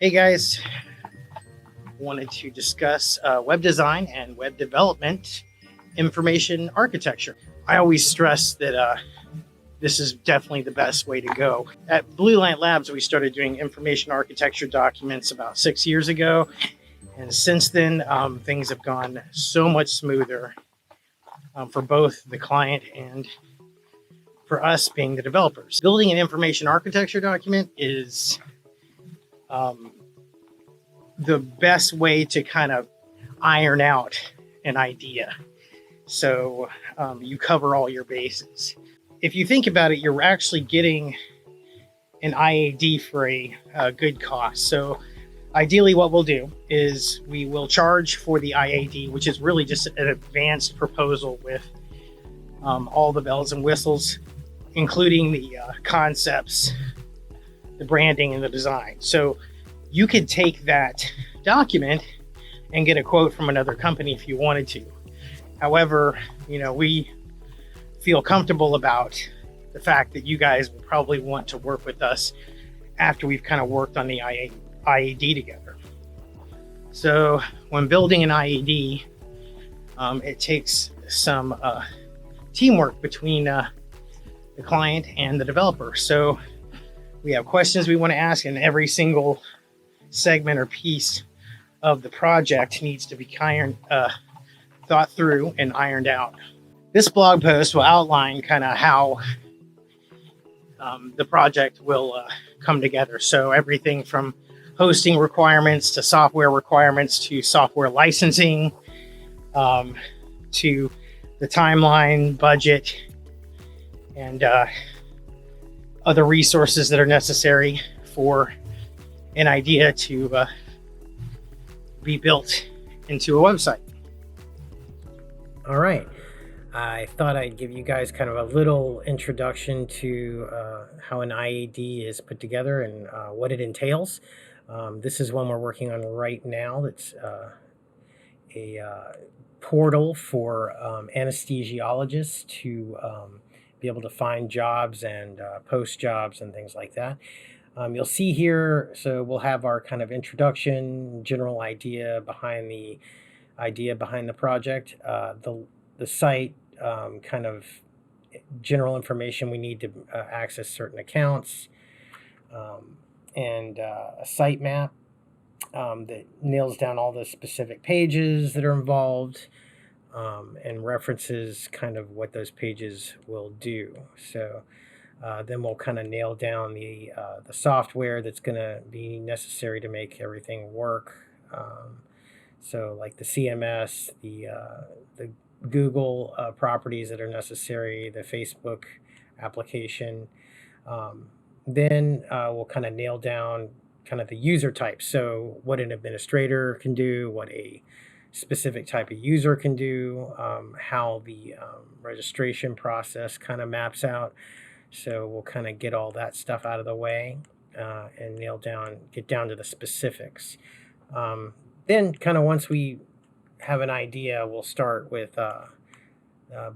Hey guys, wanted to discuss web design and web development information architecture. I always stress that this is definitely the best way to go. At Blue Light Labs, we started doing information architecture documents about 6 years ago. And since then, things have gone so much smoother for both the client and for us being the developers. Building an information architecture document is um, the best way to kind of iron out an idea. So you cover all your bases. If you think about it, you're actually getting an IAD for a good cost. So ideally, what we'll do is we will charge for the IAD, which is really just an advanced proposal with all the bells and whistles, including the concepts, the branding, and the design. So you could take that document and get a quote from another company if you wanted to. However, we feel comfortable about the fact that you guys will probably want to work with us after we've kind of worked on the IAD together. So when building an IAD, it takes some teamwork between the client and the developer. So we have questions we want to ask, and every single segment or piece of the project needs to be thought through and ironed out. This blog post will outline kind of how the project will come together. So everything from hosting requirements to software requirements to software licensing to the timeline, budget, and other resources that are necessary for an idea to be built into a website. All right. I thought I'd give you guys kind of a little introduction to how an IAD is put together and what it entails. This is one we're working on right now. That's a portal for anesthesiologists to be able to find jobs and post jobs and things like that. You'll see here, so we'll have our kind of introduction, general idea behind the project, the site, kind of general information we need to access certain accounts, and a site map that nails down all the specific pages that are involved, and references kind of what those pages will do. So then we'll kind of nail down the software that's going to be necessary to make everything work. So like the CMS, the Google properties that are necessary, the Facebook application. Then we'll kind of nail down kind of the user type. So what an administrator can do, what a specific type of user can do, how the registration process kind of maps out. So we'll kind of get all that stuff out of the way and get down to the specifics. Then kind of once we have an idea, we'll start with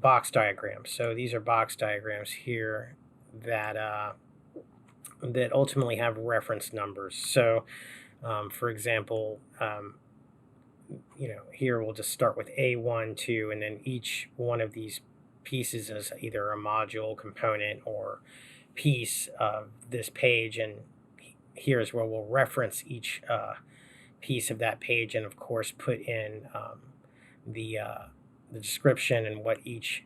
box diagrams. So these are box diagrams here that ultimately have reference numbers. So for example, here we'll just start with A1, 2, and then each one of these pieces is either a module, component, or piece of this page, and here's where we'll reference each piece of that page, and of course put in the description and what each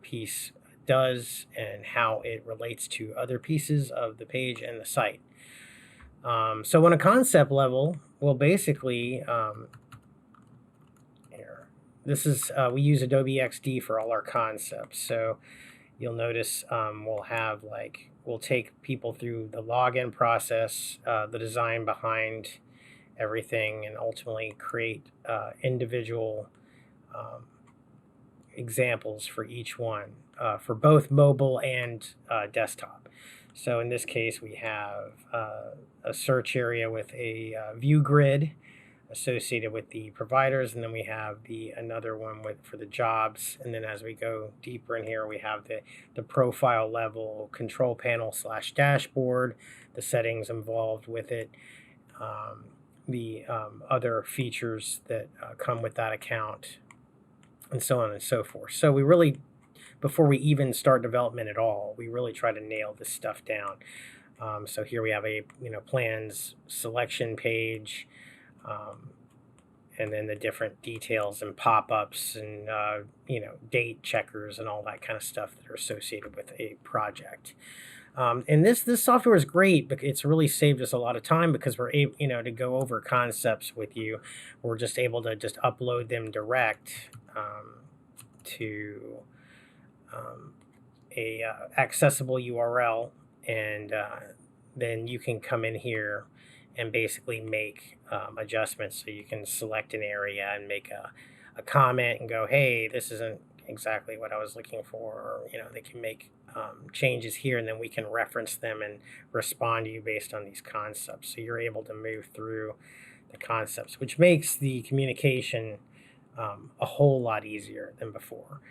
piece does and how it relates to other pieces of the page and the site. So on a concept level, we'll basically this is we use Adobe XD for all our concepts. So you'll notice we'll take people through the login process, the design behind everything, and ultimately create individual examples for each one for both mobile and desktop. So in this case, we have a search area with a view grid associated with the providers, and then we have another one for the jobs. And then as we go deeper in here, we have the profile level control panel / dashboard, the settings involved with it, the other features that come with that account, and so on and so forth. So we really, before we even start development at all, we really try to nail this stuff down. So here we have a plans selection page, and then the different details and pop-ups and date checkers and all that kind of stuff that are associated with a project. And this software is great, but it's really saved us a lot of time because we're able to go over concepts with you. We're just able to just upload them direct to a accessible URL, and then you can come in here and basically make adjustments. So you can select an area and make a comment and go, hey, this isn't exactly what I was looking for, or they can make changes here, and then we can reference them and respond to you based on these concepts. So you're able to move through the concepts, which makes the communication a whole lot easier than before.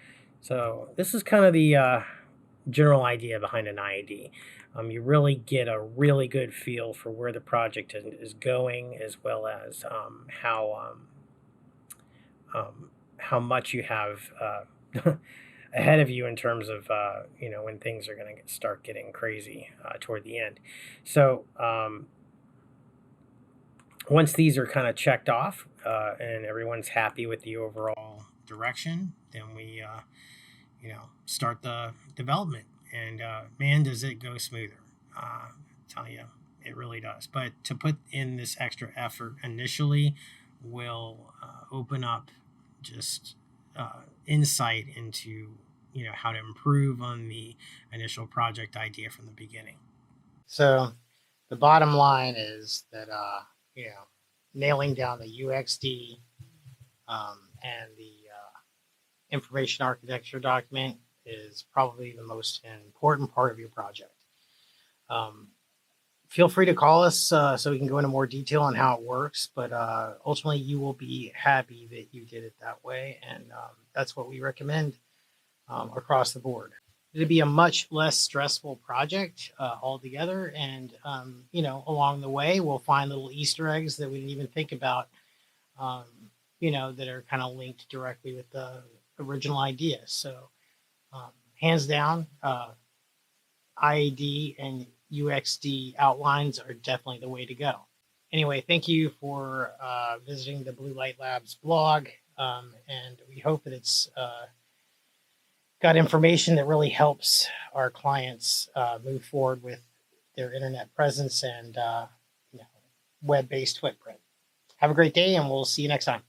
So this is kind of the general idea behind an IAD. You really get a really good feel for where the project is going, as well as how much you have ahead of you in terms of when things are going to start getting crazy toward the end. So once these are kind of checked off and everyone's happy with the overall direction, then we start the development. And man, does it go smoother. I tell you, it really does. But to put in this extra effort initially will open up just insight into how to improve on the initial project idea from the beginning. So the bottom line is that nailing down the UXD and the information architecture document is probably the most important part of your project. Feel free to call us so we can go into more detail on how it works, but ultimately you will be happy that you did it that way, and that's what we recommend across the board. It'd be a much less stressful project altogether, and along the way we'll find little Easter eggs that we didn't even think about, that are kind of linked directly with the original idea. So hands down, IAD and UXD outlines are definitely the way to go. Anyway, thank you for visiting the Blue Light Labs blog, and we hope that it's got information that really helps our clients move forward with their internet presence and web-based footprint. Have a great day, and we'll see you next time.